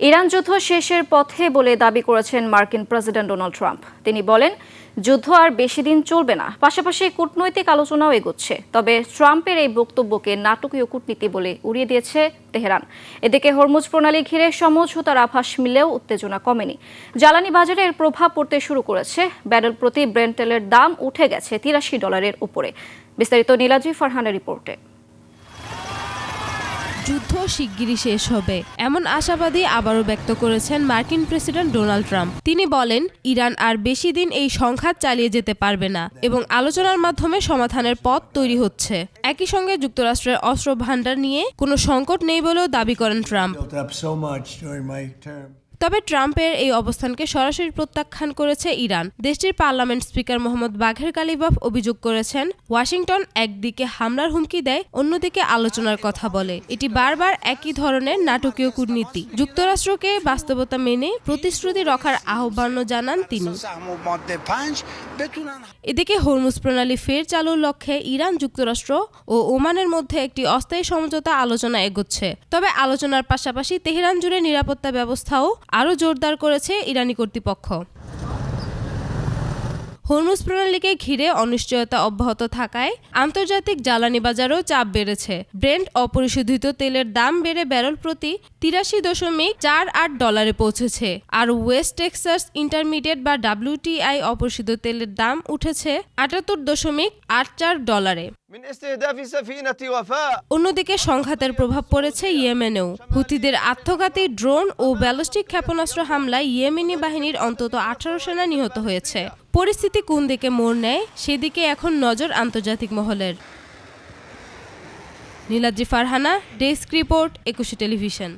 Iran যুদ্ধ শেষের পথে বলে দাবি করেছেন মার্কিন প্রেসিডেন্ট ডোনাল্ড ট্রাম্প। তিনি বলেন, যুদ্ধ আর বেশি দিন চলবে না, পাশাপাশি কূটনৈতিক আলোচনাও এগোচ্ছে। তবে ট্রাম্পের এই বক্তব্যকে নাটকীয় কূটনীতি বলে উড়িয়ে দিয়েছে তেহরান। এদিকে হরমুজ প্রণালী ঘিরে সমঝোতার আভাস মিললেও উত্তেজনা কমেনি। জ্বালানি বাজারে এর প্রভাব পড়তে শুরু করেছে। ব্যারেল প্রতি ব্রেন্ট তেলের দাম উঠে গেছে $83 উপরে। বিস্তারিত নীলাদ্রি ফারহানের রিপোর্টে। যুদ্ধ শিগগিরই শেষ হবে এমন আশাবাদী আবারও ব্যক্ত করেছেন মার্কিন প্রেসিডেন্ট ডোনাল্ড ট্রাম্প। তিনি বলেন, ইরান আর বেশি দিন এই সংঘাত চালিয়ে যেতে পারবে না এবং আলোচনার মাধ্যমে সমাধানের পথ তৈরি হচ্ছে। একই সঙ্গে যুক্তরাষ্ট্রের অস্ত্র ভান্ডার নিয়ে কোনো সংকট নেই বলেও দাবি করেন ট্রাম্প। তবে ট্রাম্পের এই অবস্থানকে সরাসরি প্রত্যাখ্যান করেছে ইরান। দেশটির পার্লামেন্ট স্পিকার মোহাম্মদ বাঘের কালিবাফ অভিযোগ করেছেন, ওয়াশিংটন একদিকে হামলার হুমকি দেয়, অন্যদিকে আলোচনার কথা বলে। এটি বারবার একই ধরনের নাটকীয় কূটনীতি। যুক্তরাষ্ট্রকে বাস্তবতা মেনে প্রতিশ্রুতি রক্ষার আহ্বানও জানান তিনি। এদিকে হরমুজ প্রণালী ফের চালুর লক্ষ্যে ইরান, যুক্তরাষ্ট্র ও ওমানের মধ্যে একটি অস্থায়ী সমঝোতা আলোচনা এগোচ্ছে। তবে আলোচনার পাশাপাশি তেহরান জুড়ে নিরাপত্তা ব্যবস্থাও আরও জোরদার করেছে ইরানি কর্তৃপক্ষ। হরমুজ প্রণালীকে ঘিরে অনিশ্চয়তা অব্যাহত থাকায় আন্তর্জাতিক জ্বালানি বাজারেও চাপ বেড়েছে। ব্রেন্ট অপরিশোধিত তেলের দাম বেড়ে ব্যারেল প্রতি $83.48 পৌঁছেছে। আর ওয়েস্ট টেক্সাস ইন্টারমিডিয়েট বা WTI অপরিশোধিত তেলের দাম উঠেছে $78.84। অন্যদিকে সংঘাতের প্রভাব পড়েছে ইয়েমেনেও। হুথিদের আত্মঘাতী ড্রোন ও ব্যালিস্টিক ক্ষেপণাস্ত্র হামলায় ইয়েমেনি বাহিনীর অন্তত 18 সেনা নিহত হয়েছে। পরিস্থিতি কোন দিকে মোড় নেয় সেদিকে এখন নজর আন্তর্জাতিক মহলের। Niladri Farhana, desk report, 21 television.